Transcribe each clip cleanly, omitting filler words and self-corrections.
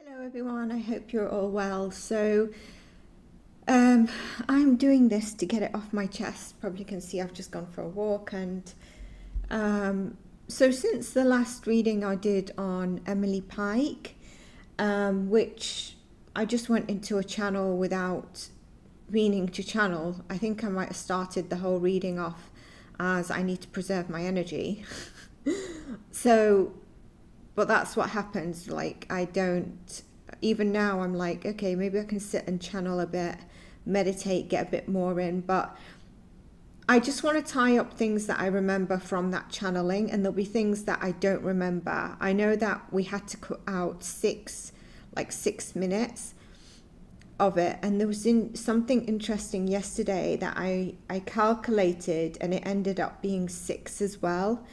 Hello everyone, I hope you're all well. I'm doing this to get it off my chest. Probably can see I've just gone for a walk, and so since the last reading I did on Emily Pike, which I just went into a channel without meaning to channel. I think I might have started the whole reading off as I need to preserve my energy. But that's what happens. Like, I don't, even now I'm like, okay, maybe I can sit and channel a bit, meditate, get a bit more in. But I just want to tie up things that I remember from that channeling, and there'll be things that I don't remember. I know that we had to cut out 6 minutes of it, and there was something interesting yesterday that I calculated, and it ended up being 6 as well.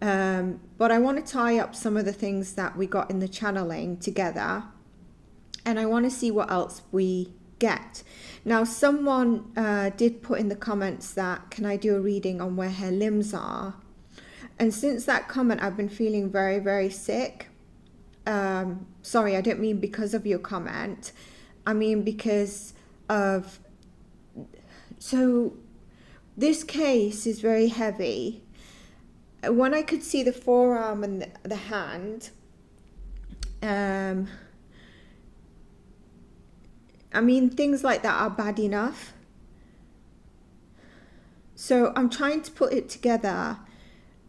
But I want to tie up some of the things that we got in the channeling together, and I want to see what else we get. Now, someone did put in the comments that, can I do a reading on where her limbs are? And since that comment, I've been feeling very, very sick. Sorry, I don't mean because of your comment. I mean because of, so this case is very heavy. When I could see the forearm and the hand, I mean, things like that are bad enough. So I'm trying to put it together,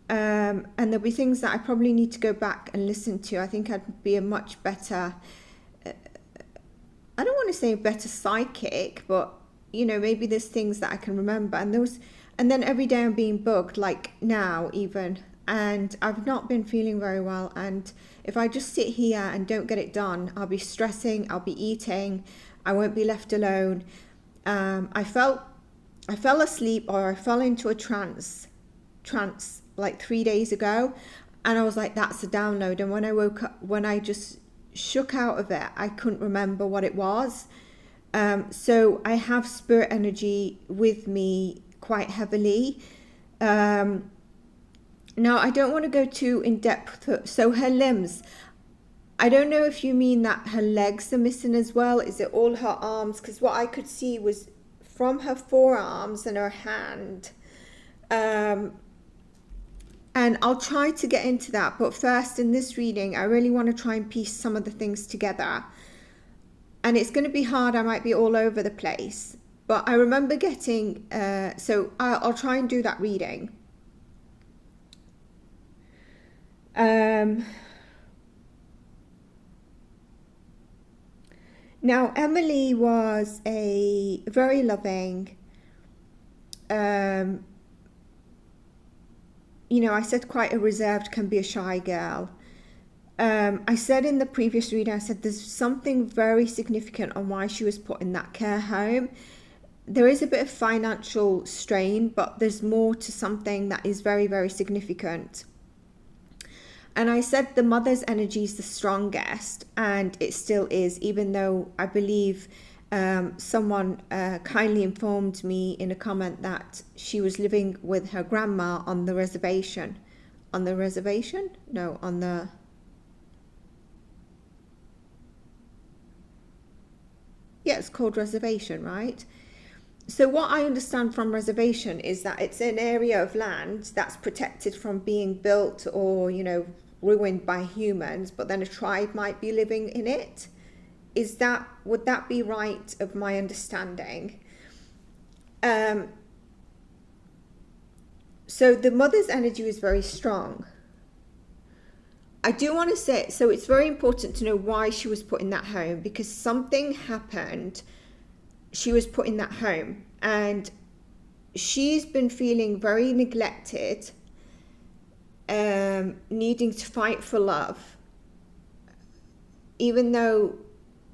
and there'll be things that I probably need to go back and listen to. I think I'd be a much better, I don't want to say a better psychic, but, you know, maybe there's things that I can remember. And then every day I'm being bugged, like now even, and I've not been feeling very well. And if I just sit here and don't get it done, I'll be stressing, I'll be eating, I won't be left alone. I fell asleep, or I fell into a trance like 3 days ago, and I was like, that's a download. And when I woke up, when I just shook out of it, I couldn't remember what it was. So I have spirit energy with me quite heavily. Now, I don't want to go too in depth. So her limbs, I don't know if you mean that her legs are missing as well. Is it all her arms? Because what I could see was from her forearms and her hand. And I'll try to get into that. But first, in this reading, I really want to try and piece some of the things together. And it's going to be hard. I might be all over the place. But I remember getting, so I'll try and do that reading. Now, Emily was a very loving, you know, I said quite a reserved, can be a shy girl. I said in the previous reading, I said there's something very significant on why she was put in that care home. There is a bit of financial strain, but there's more to something that is very, very significant. And I said the mother's energy is the strongest, and it still is, even though I believe someone kindly informed me in a comment that she was living with her grandma on the reservation. On the reservation? No, on the... Yeah, it's called reservation, right? So what I understand from reservation is that it's an area of land that's protected from being built or, you know, ruined by humans, but then a tribe might be living in it. Would that be right of my understanding? So the mother's energy is very strong. I do want to say, so it's very important to know why she was put in that home, because something happened. She was put in that home, and she's been feeling very neglected, needing to fight for love, even though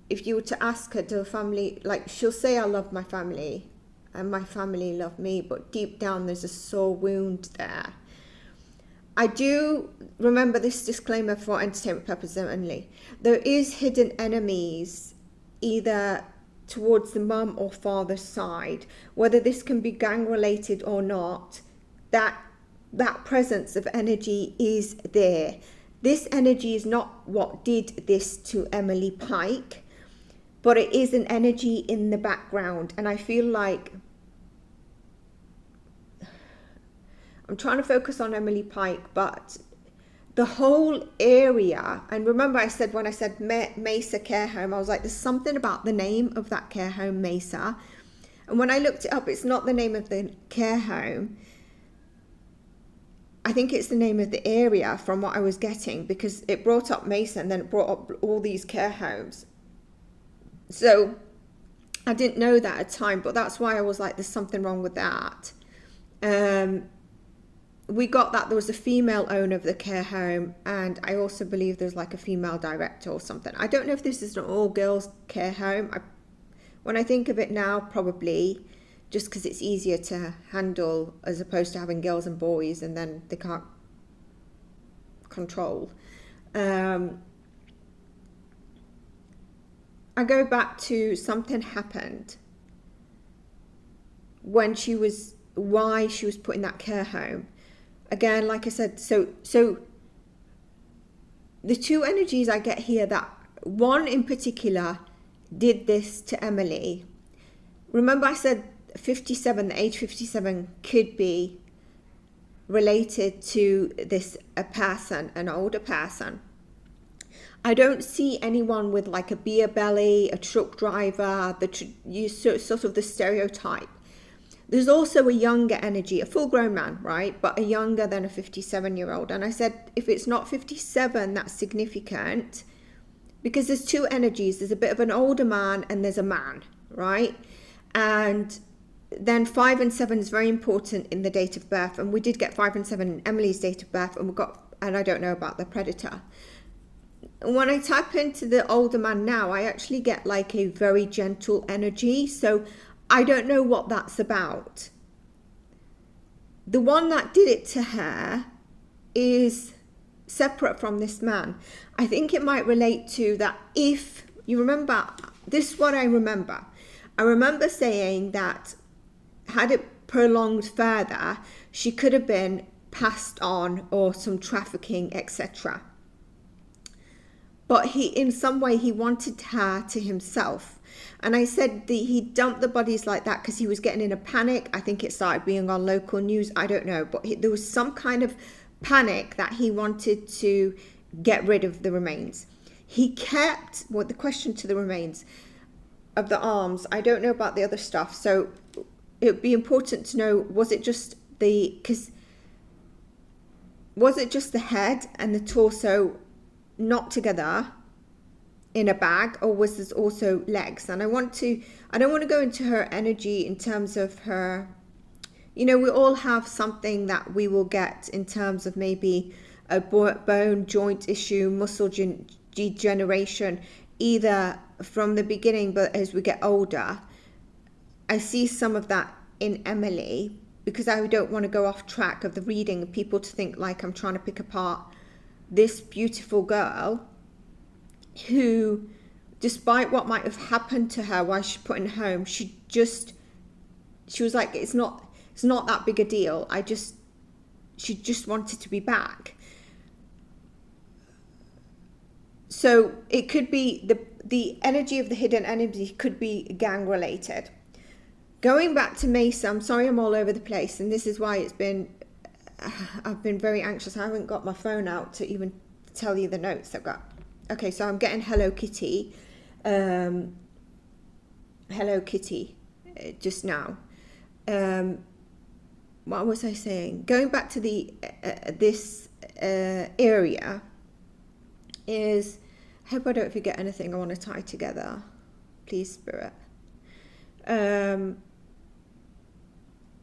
if you were to ask her to her family, like, she'll say, I love my family and my family love me, but deep down there's a sore wound there. I do remember this disclaimer for entertainment purposes only. There is hidden enemies, either towards the mum or father's side, whether this can be gang related or not. That presence of energy is there. this energy is not what did this to Emily Pike, but it is an energy in the background. And I feel like I'm trying to focus on Emily Pike, but the whole area, and remember I said when I said Mesa Care Home, I was like, there's something about the name of that care home, Mesa. And when I looked it up, it's not the name of the care home. I think it's the name of the area from what I was getting, because it brought up Mesa and then it brought up all these care homes. So I didn't know that at the time, but that's why I was like, there's something wrong with that. We got that there was a female owner of the care home, and I also believe there's like a female director or something. I don't know if this is an all-girls care home. When I think of it now, probably, just because it's easier to handle as opposed to having girls and boys and then they can't control. I go back to something happened when why she was put in that care home. Again, like I said, so the two energies I get here, that one in particular did this to Emily. Remember I said 57, the age 57 could be related to a person, an older person. I don't see anyone with like a beer belly, a truck driver, sort of the stereotype. There's also a younger energy, a full-grown man, right? But a younger than a 57-year-old. And I said, if it's not 57, that's significant, because there's two energies. There's a bit of an older man and there's a man, right? And then 5 and 7 is very important in the date of birth. And we did get 5 and 7 in Emily's date of birth, and I don't know about the predator. When I type into the older man now, I actually get like a very gentle energy. So I don't know what that's about. The one that did it to her is separate from this man. I think it might relate to that. If you remember, this is what I remember. I remember saying that had it prolonged further, she could have been passed on or some trafficking, etc. But in some way, he wanted her to himself. And I said he dumped the bodies like that because he was getting in a panic. I think it started being on local news. I don't know. But there was some kind of panic that he wanted to get rid of the remains. He kept, the question to the remains of the arms. I don't know about the other stuff. So it would be important to know, was it just the head and the torso not together in a bag, or was this also legs? And I don't want to go into her energy in terms of her, we all have something that we will get in terms of maybe a bone joint issue, muscle degeneration, either from the beginning, but as we get older. I see some of that in Emily, because I don't want to go off track of the reading and people to think like I'm trying to pick apart this beautiful girl who, despite what might have happened to her while she's put in home, she was like, it's not that big a deal. She just wanted to be back. So it could be the energy of the hidden energy could be gang related. Going back to Mesa, I'm sorry I'm all over the place, and this is why I've been very anxious. I haven't got my phone out to even tell you the notes I've got. Okay, so I'm getting Hello Kitty just now. What was I saying? Going back to this area is, I hope I don't forget anything I want to tie together. Please, Spirit.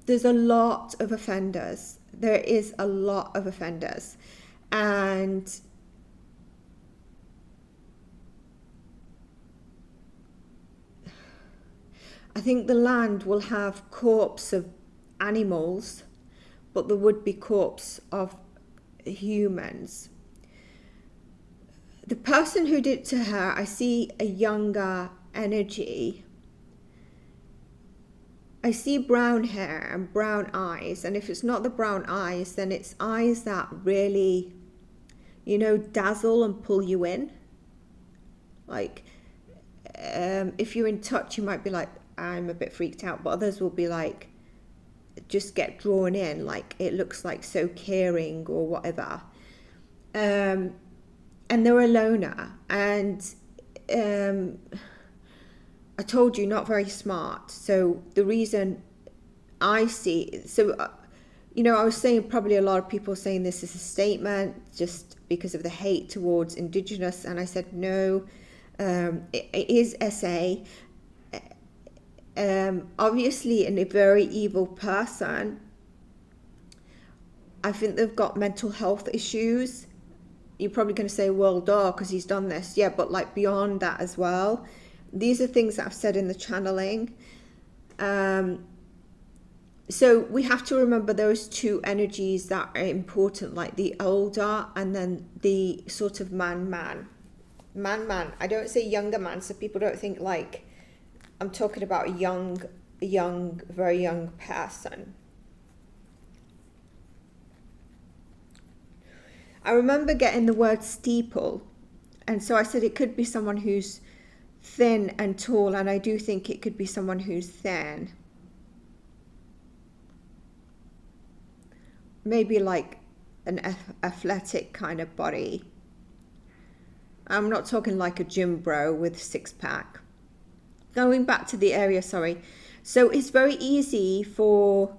There's a lot of offenders. There is a lot of offenders. And I think the land will have corpse of animals, but there would be corpse of humans. The person who did it to her, I see a younger energy. I see brown hair and brown eyes, and if it's not the brown eyes, then it's eyes that really, dazzle and pull you in. Like, if you're in touch, you might be like, I'm a bit freaked out, but others will be like, just get drawn in, like it looks like so caring or whatever. And they're a loner, and I told you, not very smart. So the reason I see, I was saying probably a lot of people saying this is a statement just because of the hate towards Indigenous, and I said no, it is SA. Obviously, in a very evil person, I think they've got mental health issues. You're probably going to say, well, duh, because he's done this. Yeah, but like beyond that as well. These are things that I've said in the channeling. So we have to remember those two energies that are important, like the elder and then the sort of man. I don't say younger man, so people don't think like I'm talking about a young, very young person. I remember getting the word steeple, and so I said it could be someone who's thin and tall, and I do think it could be someone who's thin. Maybe like an athletic kind of body. I'm not talking like a gym bro with six-pack. Going back to the area, sorry. So it's very easy for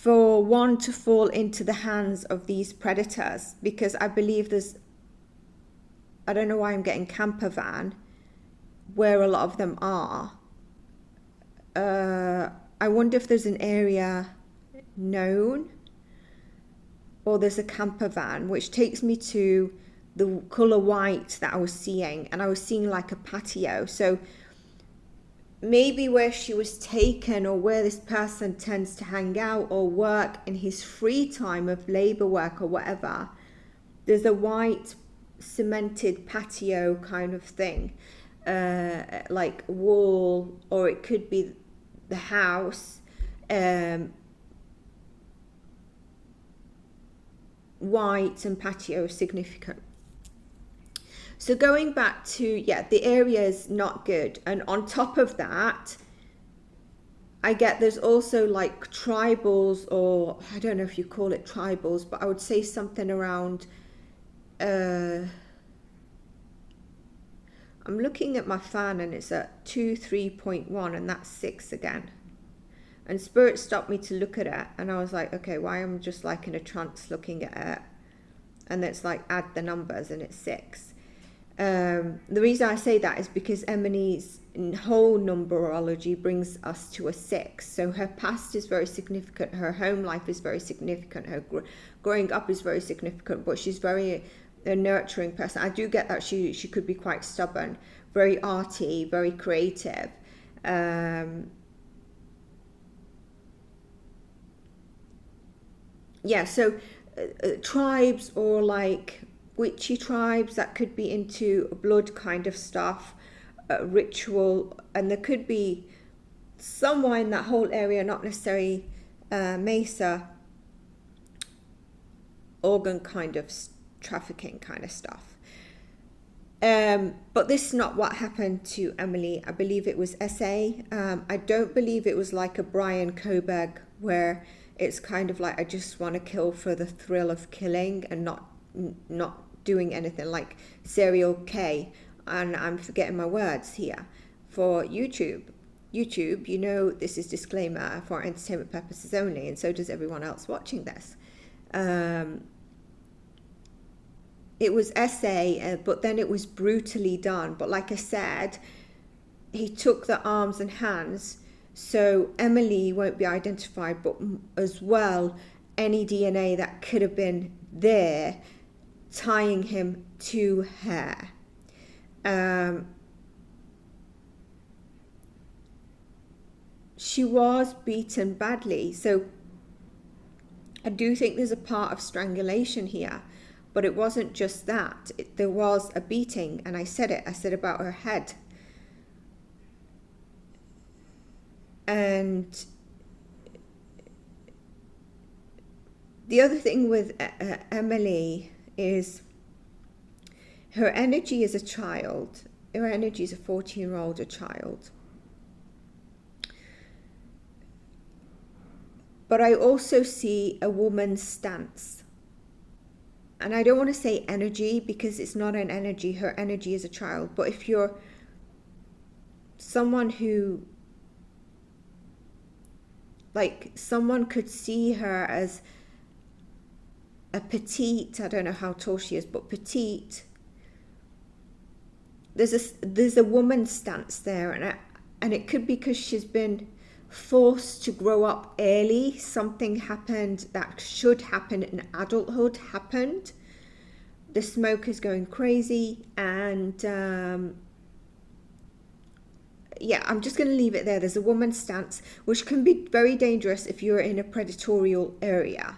one to fall into the hands of these predators, because I believe I don't know why I'm getting camper van, where a lot of them are. I wonder if there's an area known, or there's a camper van, which takes me to the colour white that I was seeing, and I was seeing like a patio. So maybe where she was taken, or where this person tends to hang out or work in his free time of labour work or whatever, there's a white cemented patio kind of thing, like wall, or it could be the house, white and patio significant. So going back to, the area is not good. And on top of that, I get there's also like tribals, or I don't know if you call it tribals, but I would say something around, I'm looking at my fan and it's at 3.1, and that's 6 again. And Spirit stopped me to look at it, and I was like, okay, why am I just like in a trance looking at it? And it's like, add the numbers, and it's 6. The reason I say that is because Emily's whole numberology brings us to a 6. So her past is very significant, her home life is very significant, her growing up is very significant, but she's very a nurturing person. I do get that she could be quite stubborn, very arty, very creative. So tribes, or like witchy tribes that could be into blood kind of stuff, ritual, and there could be somewhere in that whole area, not necessarily Mesa, organ kind of trafficking kind of stuff. But this is not what happened to Emily. I believe it was SA. I don't believe it was like a Brian Koberg, where it's kind of like, I just want to kill for the thrill of killing and not doing anything, like Serial K. And I'm forgetting my words here for YouTube. This is disclaimer for entertainment purposes only, and so does everyone else watching this. It was SA, but then it was brutally done. But like I said, he took the arms and hands, so Emily won't be identified, but as well, any DNA that could have been there tying him to her. She was beaten badly, so I do think there's a part of strangulation here, but it wasn't just that. There was a beating, and I said about her head. And The other thing with Emily is her energy as a child. Her energy is a 14-year-old, a child. But I also see a woman's stance. And I don't want to say energy because it's not an energy. Her energy is a child. But if you're someone who, like, someone could see her as a petite, I don't know how tall she is, but petite. There's a woman's stance there, and it could be because she's been forced to grow up early. Something happened that should happen in adulthood happened. The smoke is going crazy, and yeah, I'm just going to leave it there. There's a woman's stance, which can be very dangerous if you're in a predatorial area.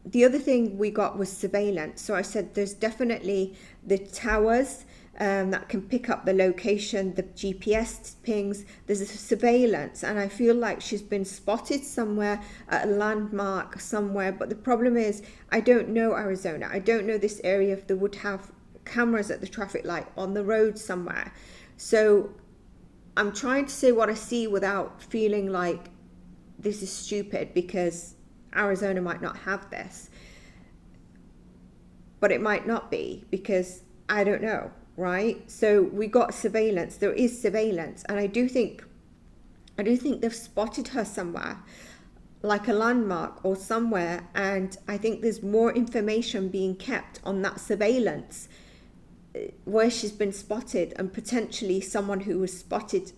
The other thing we got was surveillance. So I said there's definitely the towers that can pick up the location, the GPS pings. There's a surveillance, and I feel like she's been spotted somewhere at a landmark somewhere. But the problem is, I don't know Arizona. I don't know this area if they would have cameras at the traffic light on the road somewhere. So I'm trying to say what I see without feeling like this is stupid, because Arizona might not have this, but it might not be, because I don't know, right? So we got surveillance. There is surveillance, and I do think they've spotted her somewhere, like a landmark or somewhere, and I think there's more information being kept on that surveillance where she's been spotted, and potentially someone who was spotted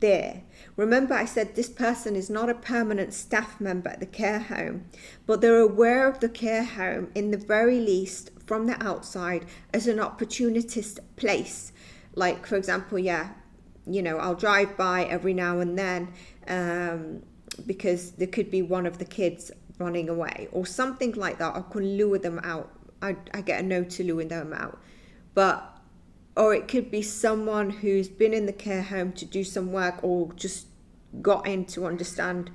there. Remember, I said this person is not a permanent staff member at the care home, but they're aware of the care home, in the very least from the outside, as an opportunist place. Like, for example, I'll drive by every now and then because there could be one of the kids running away or something like that. I can lure them out. I get a note to lure them out. Or it could be someone who's been in the care home to do some work, or just got in to understand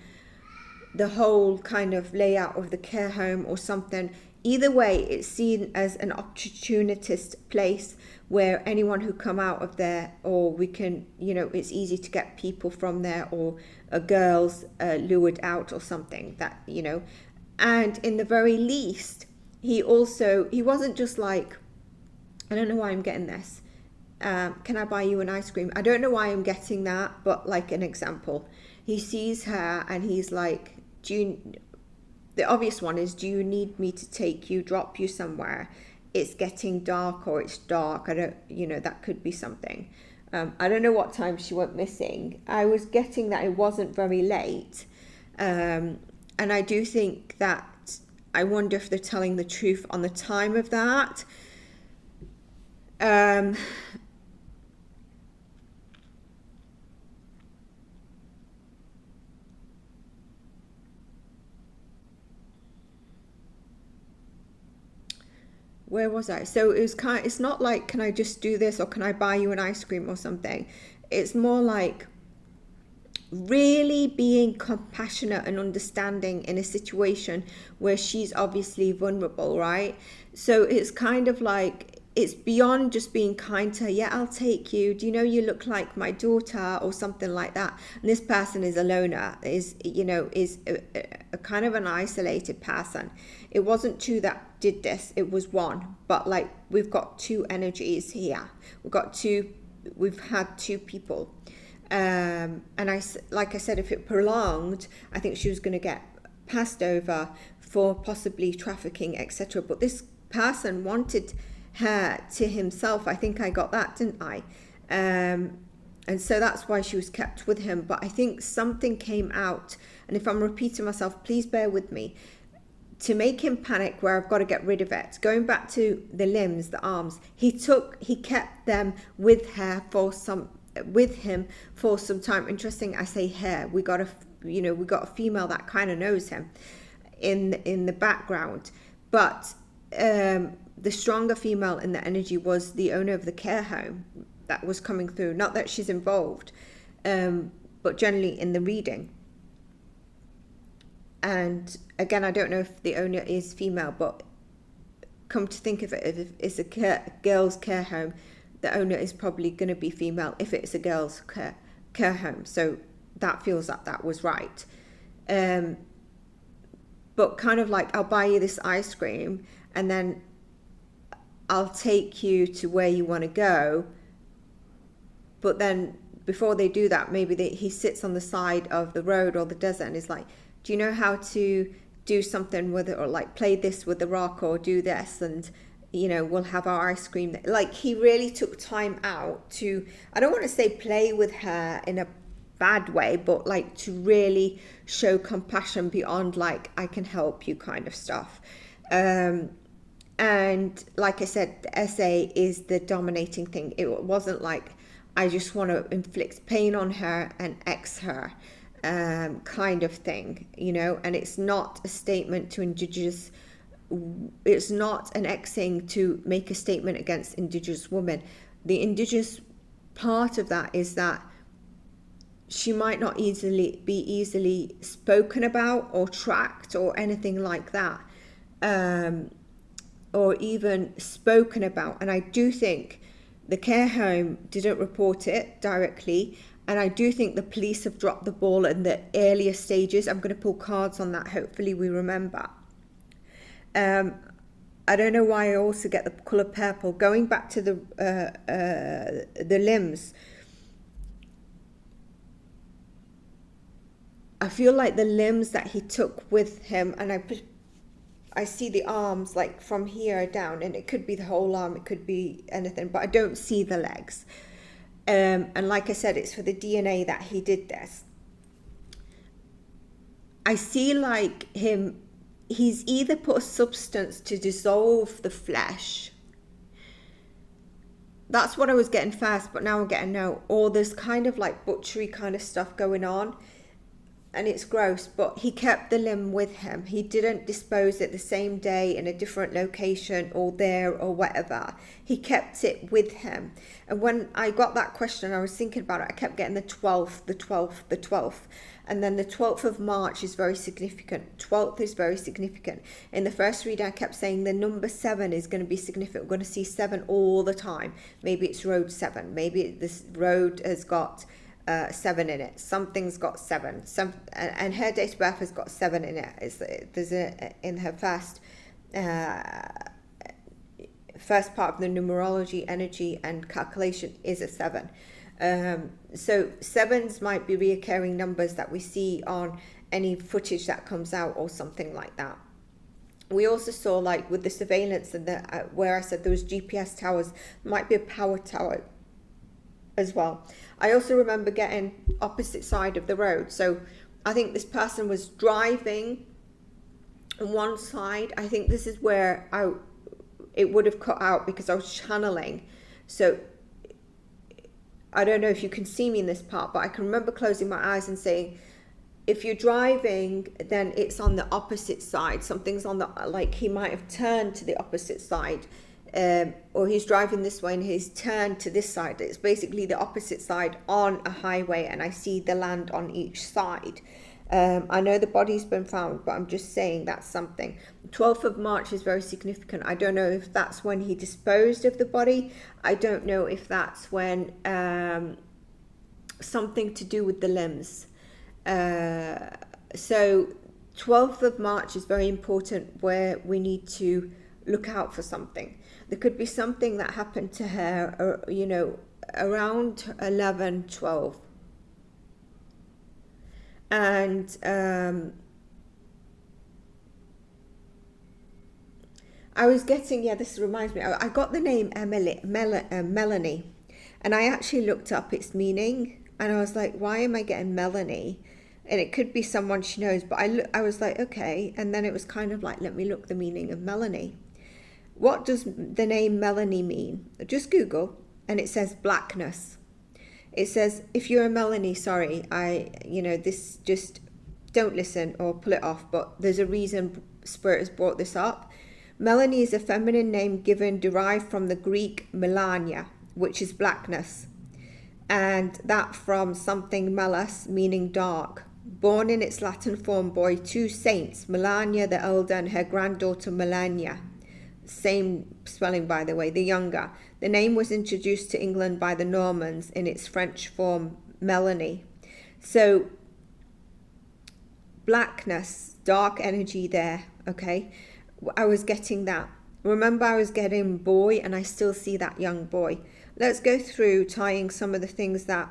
the whole kind of layout of the care home or something. Either way, it's seen as an opportunist place where anyone who come out of there, or we can, it's easy to get people from there, or girls lured out or something that, and in the very least, he wasn't just like, I don't know why I'm getting this. Can I buy you an ice cream? I don't know why I'm getting that, but like an example. He sees her and he's like, the obvious one is, do you need me to drop you somewhere? It's getting dark, or it's dark. That could be something. I don't know what time she went missing. I was getting that it wasn't very late. And I do think that, I wonder if they're telling the truth on the time of that. Where was I? So it's not like, can I just do this, or can I buy you an ice cream or something? It's more like really being compassionate and understanding in a situation where she's obviously vulnerable, right? So it's kind of like, it's beyond just being kind to her. Yeah, I'll take you. Do you know you look like my daughter, or something like that? And this person is a loner, is a kind of an isolated person. It wasn't two that did this, it was one. But like, we've got two energies here. We've had two people. And like I said, if it prolonged, I think she was going to get passed over for possibly trafficking, etc. But this person wanted her to himself. I think I got that, didn't I? And so that's why she was kept with him. But I think something came out, and if I'm repeating myself, please bear with me, to make him panic, where I've got to get rid of it. Going back to the limbs, the arms, he kept them with him for some time. Interesting, I say her. We got a female that kind of knows him in the background, but the stronger female in the energy was the owner of the care home that was coming through. Not that she's involved, but generally in the reading. And again, I don't know if the owner is female, but come to think of it, if it's a girls' care home, the owner is probably going to be female if it's a girls' care home. So that feels like that was right. But kind of like, I'll buy you this ice cream and then I'll take you to where you want to go. But then before they do that, maybe he sits on the side of the road or the desert and is like, do you know how to do something with it, or like play this with the rock, or do this, and you know, we'll have our ice cream. Like, he really took time out to, I don't want to say play with her in a bad way, but like to really show compassion beyond like, I can help you kind of stuff. And like I said, the essay is the dominating thing. It wasn't like, I just want to inflict pain on her and X her, kind of thing, you know. And it's not a statement to Indigenous, it's not an Xing to make a statement against Indigenous women. The Indigenous part of that is that she might not be easily spoken about or tracked or anything like that, or even spoken about. And I do think the care home didn't report it directly, and I do think the police have dropped the ball in the earlier stages. I'm going to pull cards on that, hopefully we remember. I don't know why I also get the colour purple. Going back to the limbs, I feel like the limbs that he took with him, and I see the arms like from here down, and it could be the whole arm, it could be anything, but I don't see the legs. And like I said, it's for the DNA that he did this. I see like he's either put a substance to dissolve the flesh. That's what I was getting first, but now I'm getting no. Or there's kind of like butchery kind of stuff going on. And it's gross, but he kept the limb with him. He didn't dispose it the same day in a different location or there or whatever. He kept it with him. And when I got that question, I was thinking about it. I kept getting the 12th, the 12th, the 12th. And then the 12th of March is very significant. 12th is very significant. In the first reading, I kept saying the number 7 is going to be significant. We're going to see 7 all the time. Maybe it's road 7. Maybe this road has got 7 in it. Something's got 7. And her date of birth has got 7 in it. There's in her first part of the numerology, energy and calculation is a 7. So 7s might be reoccurring numbers that we see on any footage that comes out or something like that. We also saw, like with the surveillance and where I said there was GPS towers, might be a power tower as well. I also remember getting opposite side of the road. So I think this person was driving on one side. I think this is where it would have cut out because I was channeling. So I don't know if you can see me in this part, but I can remember closing my eyes and saying, if you're driving, then it's on the opposite side. Something's on the, like he might have turned to the opposite side. Or he's driving this way and he's turned to this side. It's basically the opposite side on a highway, and I see the land on each side. I know the body's been found, but I'm just saying that's something. 12th of March is very significant. I don't know if that's when he disposed of the body. I don't know if that's when something to do with the limbs. So 12th of March is very important, where we need to look out for something. There could be something that happened to her, or, you know, around 11, 12. And I was getting, this reminds me, I got the name Melanie, and I actually looked up its meaning, and I was like, why am I getting Melanie? And it could be someone she knows, but I was like, okay. And then it was kind of like, let me look the meaning of Melanie. What does the name Melanie mean? Just Google, and it says blackness. It says, if you're a Melanie, sorry, this, just don't listen or pull it off, but there's a reason Spirit has brought this up. Melanie is a feminine name derived from the Greek Melania, which is blackness, and that from something melas, meaning dark, born in its Latin form boy, two saints, Melania the elder and her granddaughter Melania, same spelling by the way, the younger. The name was introduced to England by the Normans in its French form Melanie. So blackness, dark energy there, okay? I was getting that. Remember, I was getting boy, and I still see that young boy. Let's go through tying some of the things that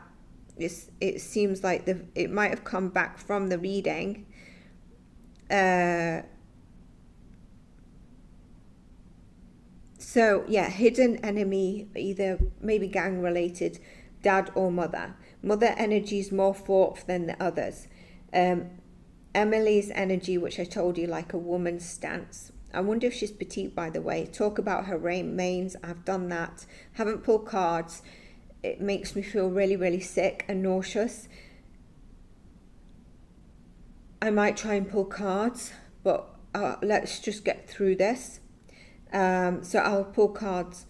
it seems like it might have come back from the reading. So yeah, hidden enemy, either maybe gang related, dad or mother. Mother energy is more forth than the others. Emily's energy, which I told you, like a woman's stance. I wonder if she's petite, by the way. Talk about her mains. I've done that. Haven't pulled cards. It makes me feel really, really sick and nauseous. I might try and pull cards, but let's just get through this. So I'll pull cards.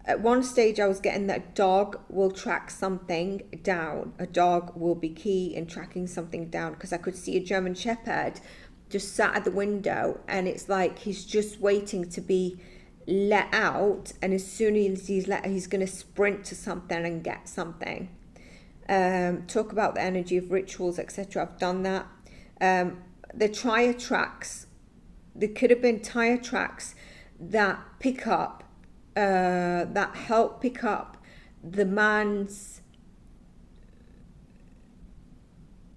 At one stage I was getting that dog will track something down. A dog will be key in tracking something down, because I could see a German Shepherd just sat at the window, and it's like he's just waiting to be let out, and as soon as he's going to sprint to something and get something. Talk about the energy of rituals, etc. I've done that. The tire tracks, there could have been tire tracks that pick up, that help pick up the man's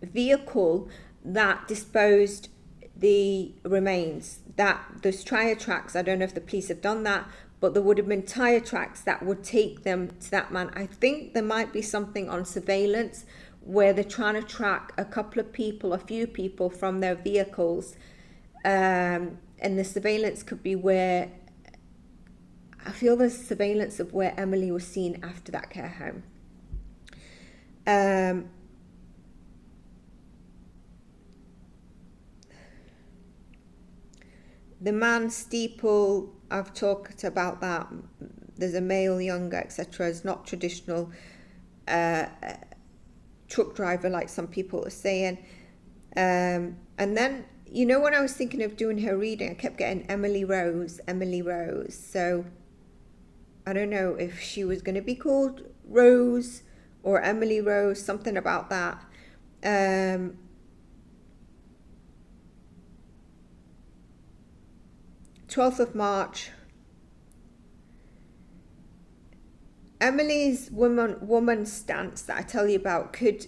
vehicle that disposed the remains. That those tire tracks, I don't know if the police have done that, but there would have been tire tracks that would take them to that man. I think there might be something on surveillance where they're trying to track a couple of people, a few people from their vehicles, and the surveillance could be where, I feel there's surveillance of where Emily was seen after that care home. The man steeple, I've talked about that. There's a male, younger, etc. It's not traditional truck driver like some people are saying. And then, you know, when I was thinking of doing her reading, I kept getting Emily Rose. So I don't know if she was going to be called Rose or Emily Rose, something about that. 12th of March. Emily's woman stance that I tell you about could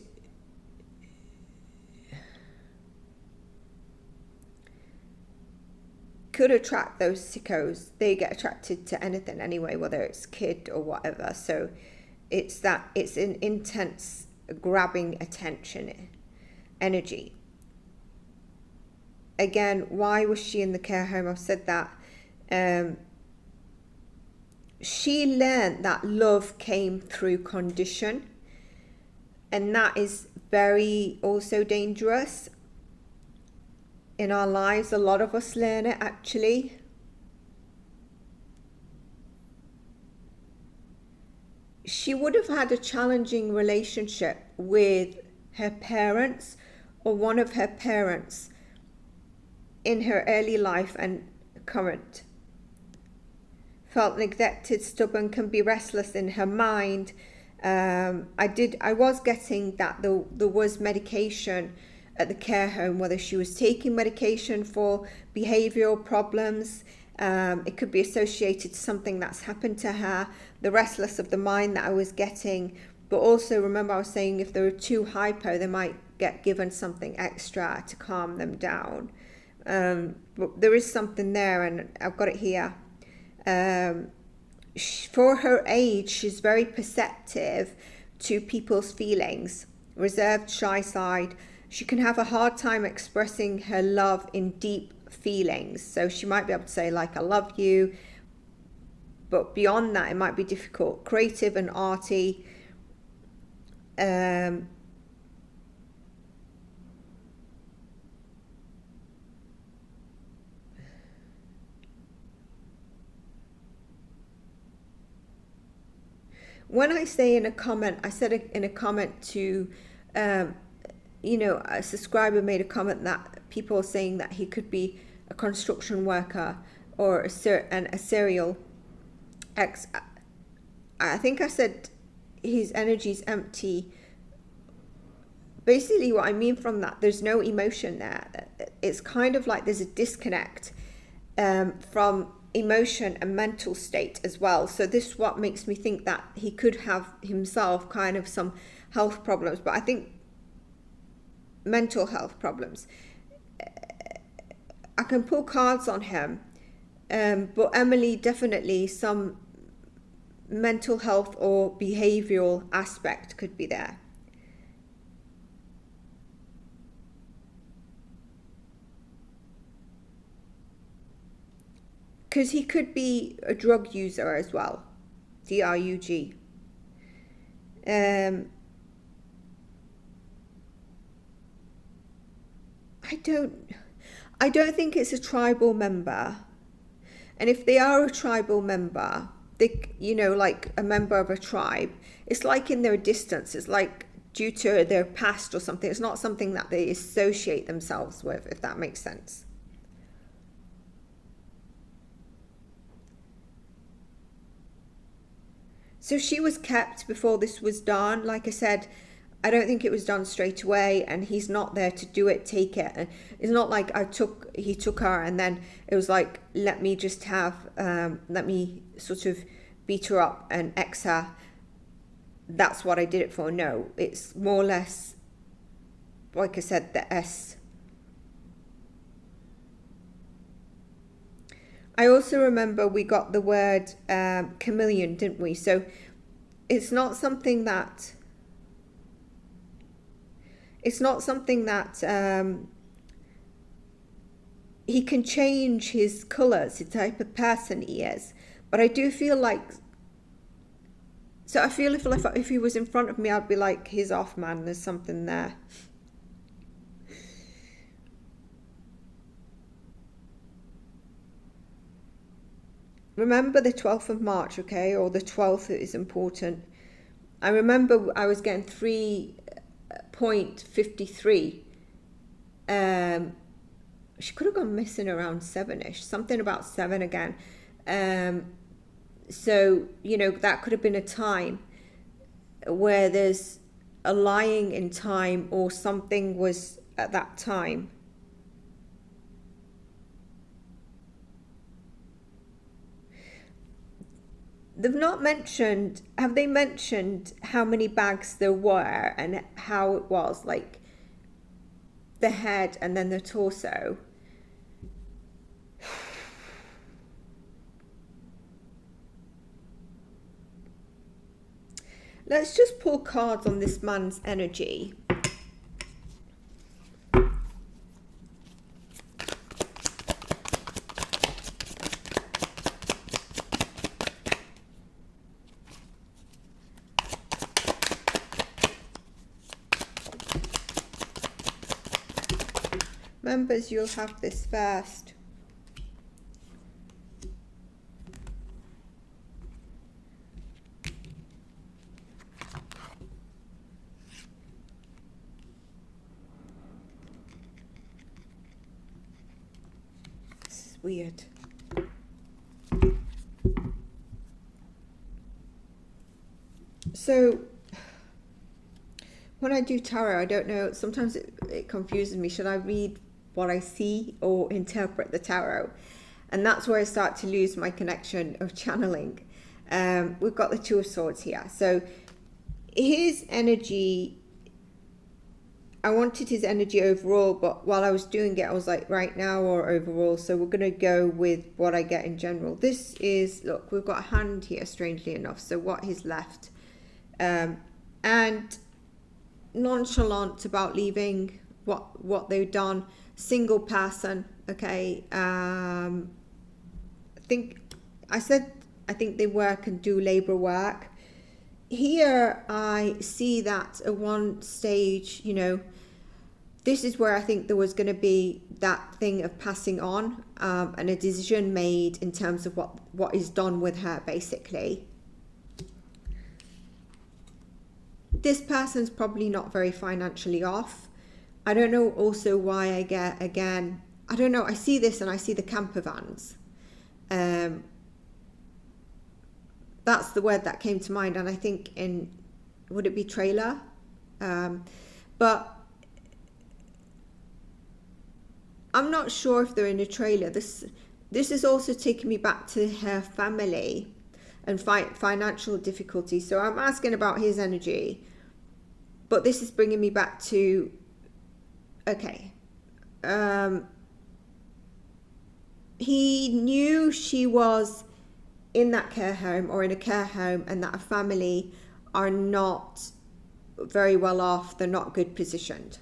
attract those sickos. They get attracted to anything anyway, whether it's kid or whatever. So it's an intense grabbing attention energy. Again, why was she in the care home? I've said that. She learned that love came through condition, and that is very also dangerous in our lives. A lot of us learn it, actually. She would have had a challenging relationship with her parents or one of her parents in her early life and current. Felt neglected, stubborn, can be restless in her mind. I was getting that there was medication at the care home, whether she was taking medication for behavioral problems. It could be associated to something that's happened to her, the restless of the mind that I was getting. But also, remember I was saying if they were too hypo, they might get given something extra to calm them down. But there is something there, and I've got it here. For her age, she's very perceptive to people's feelings, reserved, shy side. She can have a hard time expressing her love in deep feelings. So she might be able to say, like, I love you, but beyond that, it might be difficult. Creative and arty. When I say in a comment, I said in a comment to, you know, a subscriber made a comment that people are saying that he could be a construction worker or a serial ex. I think I said his energy is empty. Basically what I mean from that, there's no emotion there. It's kind of like there's a disconnect from emotion and mental state as well. So this is what makes me think that he could have himself kind of some health problems, but I think mental health problems. I can pull cards on him, but Emily, definitely some mental health or behavioral aspect could be there. Because he could be a drug user as well, DRUG. I don't think it's a tribal member. And if they are a tribal member, they, you know, like a member of a tribe, it's like in their distance. It's like due to their past or something. It's not something that they associate themselves with, if that makes sense. So she was kept before this was done. Like I said, I don't think it was done straight away, and he's not there to do it, take it. And it's not like he took her and then it was like, let me just have, let me sort of beat her up and X her. That's what I did it for. No, it's more or less, like I said, the S. I also remember we got the word chameleon, didn't we? So it's not something that he can change his colours, the type of person he is. But I do feel like, so I feel if he was in front of me, I'd be like, he's off, man, there's something there. Remember the 12th of March, okay, or the 12th is important. I remember I was getting 3.53. She could have gone missing around 7ish, something about 7 again. So, you know, that could have been a time where there's a lying in time or something was at that time. They've not mentioned, have they mentioned how many bags there were and how it was, like the head and then the torso? Let's just pull cards on this man's energy. Members, you'll have this first. This is weird. So when I do tarot, I don't know, sometimes it confuses me. Should I read what I see or interpret the tarot? And that's where I start to lose my connection of channeling. We've got the Two of Swords here. So his energy, I wanted his energy overall, but while I was doing it, I was like, right now or overall. So we're going to go with what I get in general. This is, look, we've got a hand here, strangely enough. So what he's left. And nonchalant about leaving what they've done. Single person, okay. I think they work and do labor work. Here I see that at one stage, you know, this is where I think there was going to be that thing of passing on, and a decision made in terms of what is done with her, basically. This person's probably not very financially off. I don't know also why I get, again, I don't know, I see this and I see the camper vans. That's the word that came to mind, and I think in, would it be trailer? But I'm not sure if they're in a trailer. This is also taking me back to her family and financial difficulties. So I'm asking about his energy, but this is bringing me back to, okay, he knew she was in that care home or in a care home, and that a family are not very well off, they're not good positioned.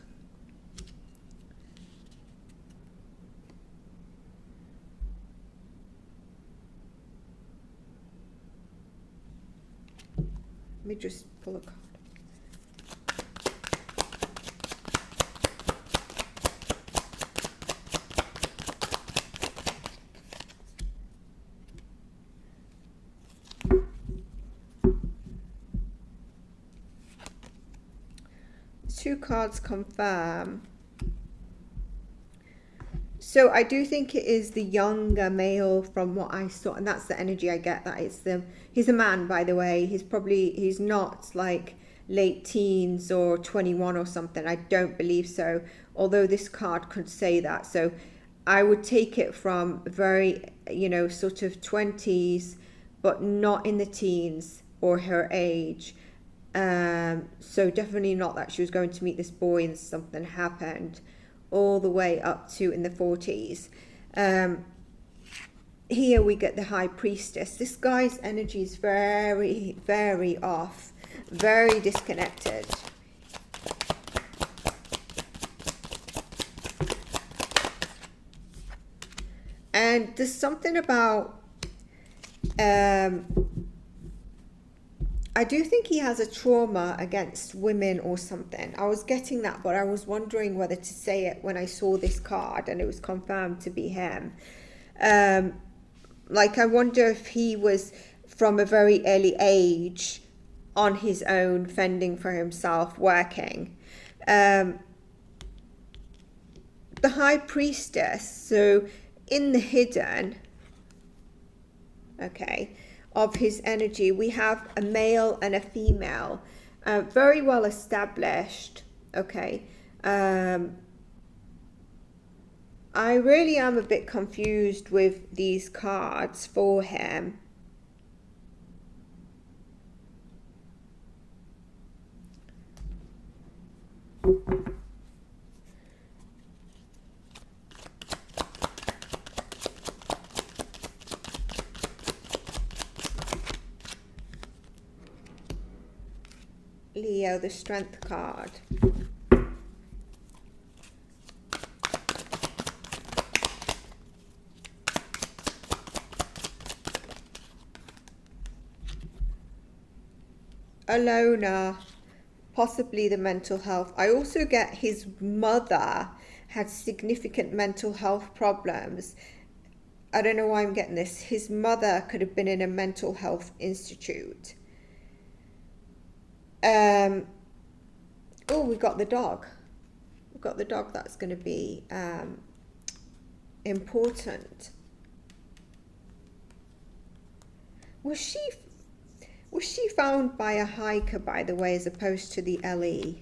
Let me just pull a card. Two cards confirm. So I do think it is the younger male from what I saw, and that's the energy I get, that it's the, he's a man, by the way. He's not like late teens or 21 or something. I don't believe so, although this card could say that. So I would take it from very, you know, sort of 20s, but not in the teens or her age. So definitely not that she was going to meet this boy and something happened, all the way up to in the 40s. Here we get the High Priestess. This guy's energy is very, very off, very disconnected. And there's something about, I do think he has a trauma against women or something. I was getting that, but I was wondering whether to say it when I saw this card and it was confirmed to be him. Like, I wonder if he was from a very early age on his own, fending for himself, working. The High Priestess, so in the hidden, okay, of his energy, we have a male and a female, very well established, okay. I really am a bit confused with these cards for him. Leo, the Strength card. A loner, possibly the mental health. I also get his mother had significant mental health problems. I don't know why I'm getting this. His mother could have been in a mental health institute. Oh, we got the dog. We've got the dog. That's going to be important. Was she found by a hiker, by the way, as opposed to the LE?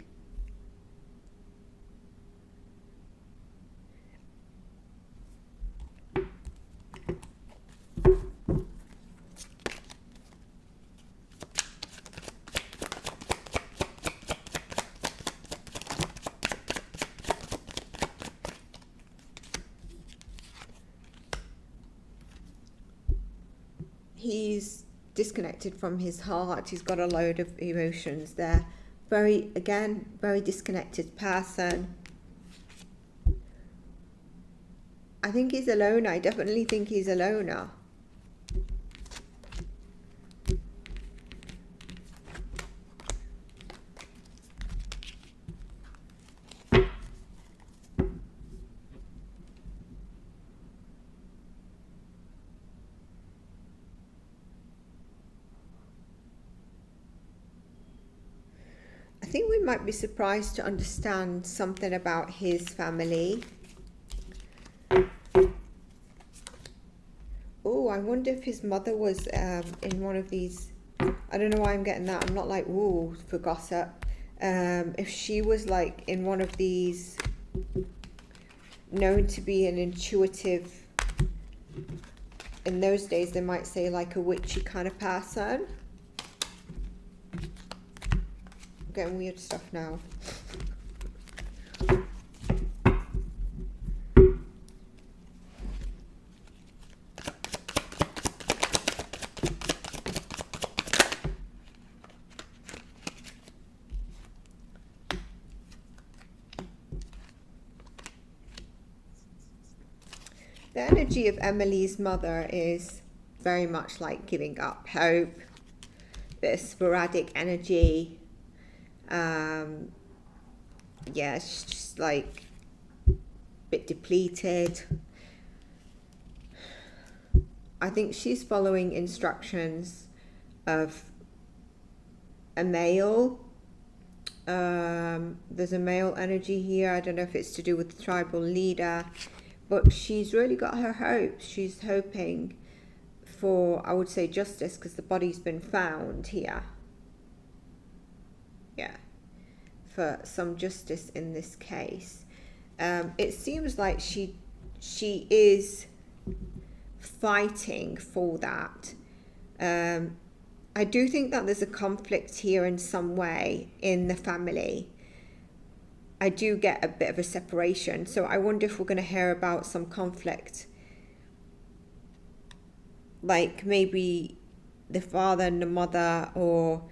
He's disconnected from his heart. He's got a load of emotions there. Very, again, very disconnected person. I think he's a loner. I definitely think he's a loner. I think we might be surprised to understand something about his family. Oh, I wonder if his mother was in one of these. I don't know why I'm getting that. I'm not like, ooh, for gossip. If she was like in one of these, known to be an intuitive, in those days they might say like a witchy kind of person. I'm getting weird stuff now. The energy of Emily's mother is very much like giving up hope, bit of sporadic energy. Yeah, she's just like a bit depleted. I think she's following instructions of a male. There's a male energy here. I don't know if it's to do with the tribal leader. But she's really got her hopes. She's hoping for, I would say, justice, because the body's been found here. Yeah, for some justice in this case. It seems like she is fighting for that. I do think that there's a conflict here in some way in the family. I do get a bit of a separation. So I wonder if we're going to hear about some conflict. Like maybe the father and the mother, or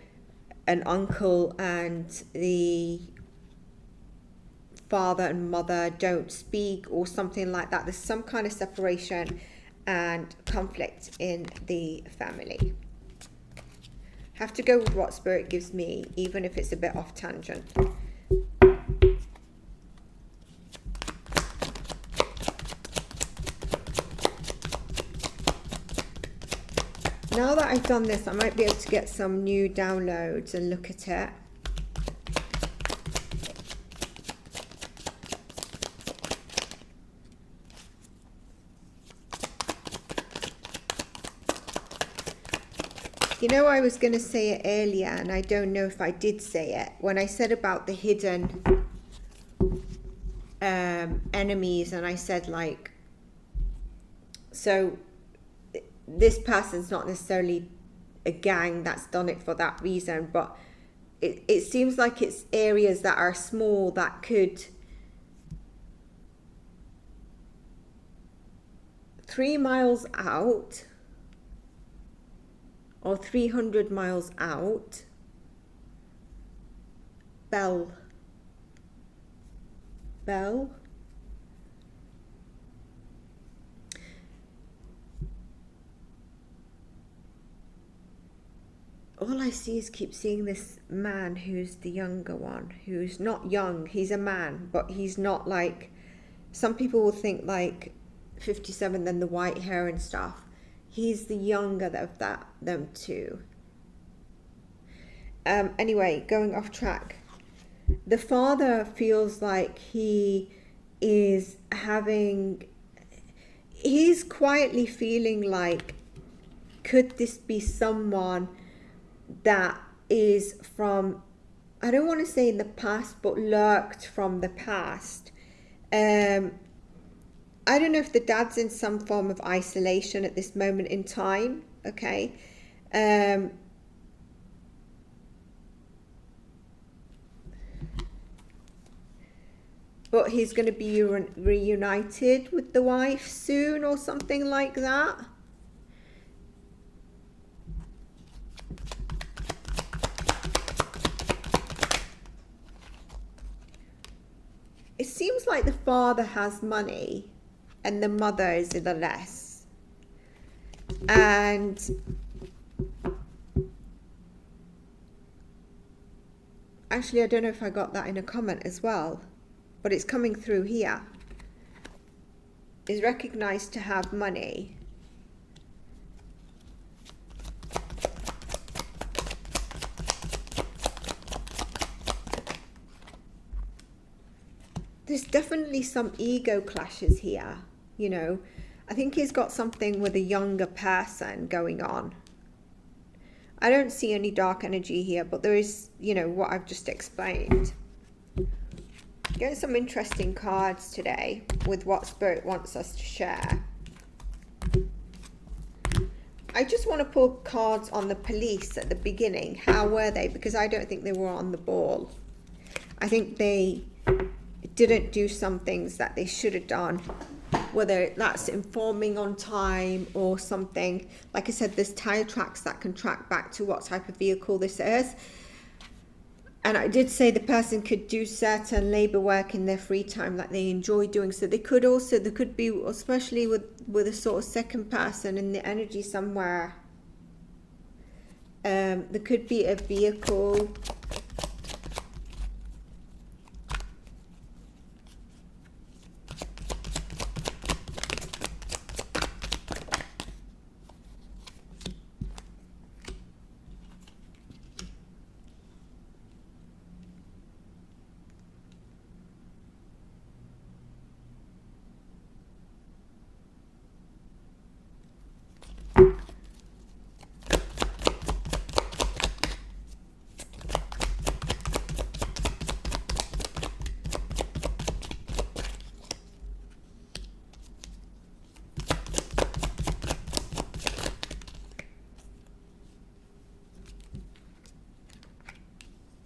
an uncle and the father and mother don't speak, or something like that. There's some kind of separation and conflict in the family. Have to go with what Spirit gives me, even if it's a bit off tangent. Now that I've done this, I might be able to get some new downloads and look at it. You know, I was going to say it earlier, and I don't know if I did say it. When I said about the hidden enemies, and I said like, so this person's not necessarily a gang that's done it for that reason, but it seems like it's areas that are small that could 3 miles out or 300 miles out. Bell. All I see is keep seeing this man who's the younger one, who's not young. He's a man, but he's not like, some people will think like 57, then the white hair and stuff. He's the younger of them two. Anyway, going off track. The father feels like he's quietly feeling like, could this be someone that is from, I don't want to say in the past, but lurked from the past. I don't know if the dad's in some form of isolation at this moment in time, okay? But he's going to be reunited with the wife soon or something like that. It seems like the father has money and the mother is in the less. And actually, I don't know if I got that in a comment as well, but it's coming through here. Is recognized to have money. there's definitely some ego clashes here, you know. I think he's got something with a younger person going on. I don't see any dark energy here, but there is, you know, what I've just explained. Getting some interesting cards today with what Spirit wants us to share. I just want to pull cards on the police at the beginning. How were they? Because I don't think they were on the ball. I think they didn't do some things that they should have done. Whether that's informing on time or something. Like I said, there's tire tracks that can track back to what type of vehicle this is. And I did say the person could do certain labor work in their free time that they enjoy doing. So they could also, there could be, especially with a sort of second person in the energy somewhere, there could be a vehicle.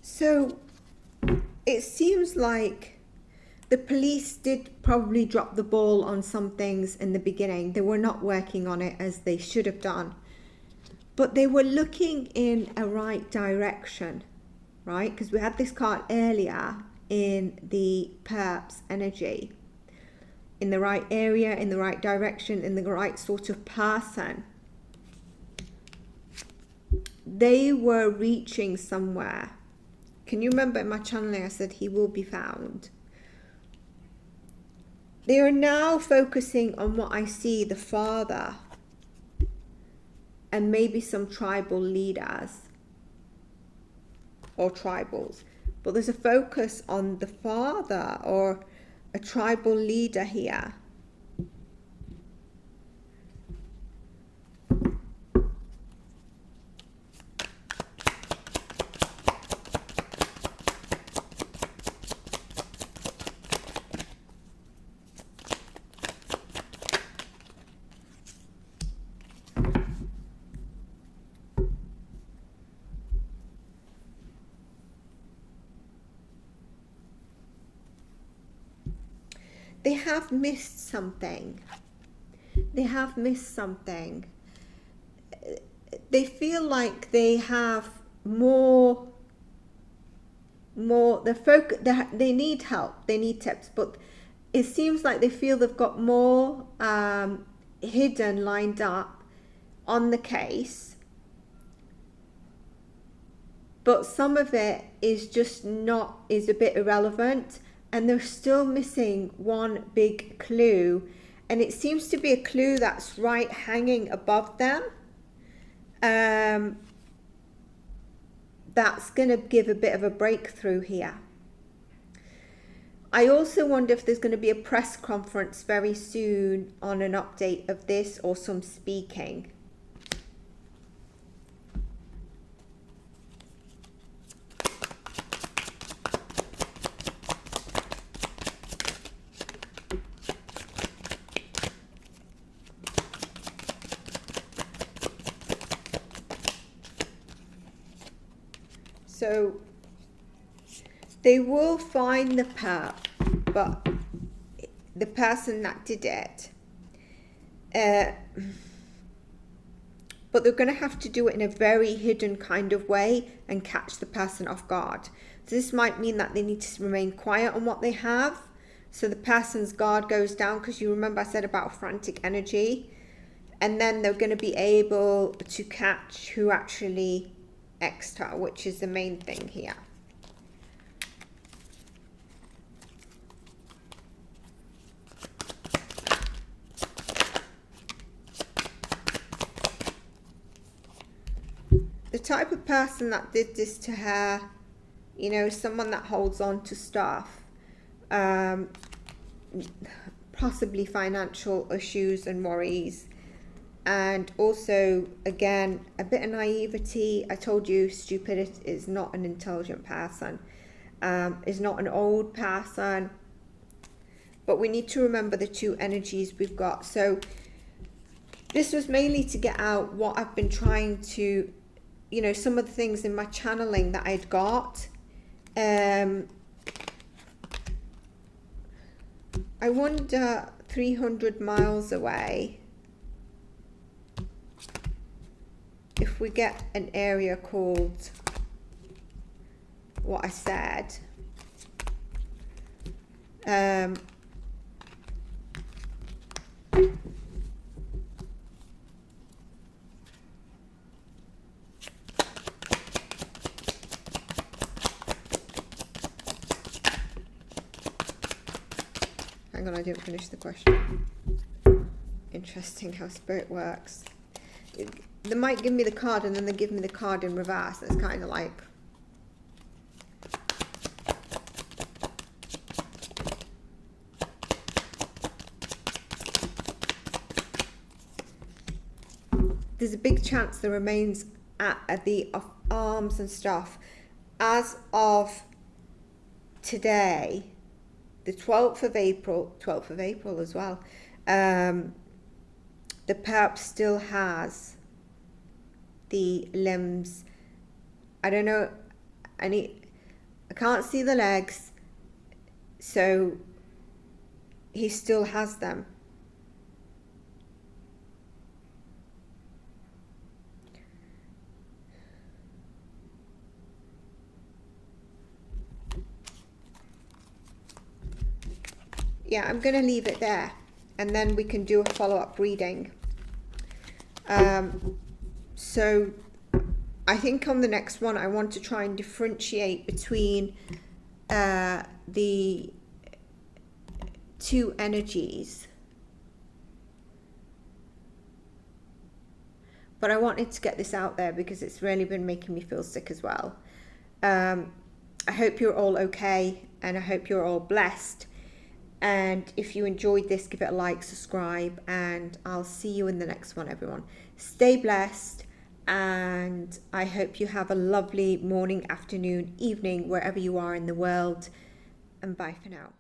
So it seems like the police did probably drop the ball on some things in the beginning. They were not working on it as they should have done. But they were looking in a right direction, right? Because we had this card earlier in the perps energy. In the right area, in the right direction, in the right sort of person. They were reaching somewhere. Can you remember in my channeling I said he will be found? They are now focusing on what I see, the father and maybe some tribal leaders or tribals. But there's a focus on the father or a tribal leader here. They have missed something. They have missed something. They feel like they have more they need help, they need tips, but it seems like they feel they've got more hidden, lined up on the case, but some of it is just is a bit irrelevant. And they're still missing one big clue. And it seems to be a clue that's right hanging above them. That's going to give a bit of a breakthrough here. I also wonder if there's going to be a press conference very soon on an update of this or some speaking. So they will find the perp, but the person that did it, but they're going to have to do it in a very hidden kind of way and catch the person off guard. So this might mean that they need to remain quiet on what they have, so the person's guard goes down, because you remember I said about frantic energy, and then they're going to be able to catch who actually extra, which is the main thing here. The type of person that did this to her, you know, someone that holds on to stuff. possibly financial issues and worries. And also, again, a bit of naivety. I told you stupidity is not an intelligent person, is not an old person. But we need to remember the two energies we've got. So this was mainly to get out what I've been trying to, you know, some of the things in my channeling that I'd got. I wonder, 300 miles away, if we get an area called what I said, hang on, I didn't finish the question. Interesting how spirit works. They might give me the card and then they give me the card in reverse. That's kind of like... There's a big chance the remains at the arms and stuff as of today, the 12th of April as well, the perp still has the limbs. I don't know, I can't see the legs, so he still has them. Yeah, I'm going to leave it there and then we can do a follow-up reading. So I think on the next one I want to try and differentiate between the two energies. But I wanted to get this out there because it's really been making me feel sick as well. I hope you're all okay and I hope you're all blessed. And if you enjoyed this, give it a like, subscribe, and I'll see you in the next one, everyone. Stay blessed, and I hope you have a lovely morning, afternoon, evening, wherever you are in the world. And bye for now.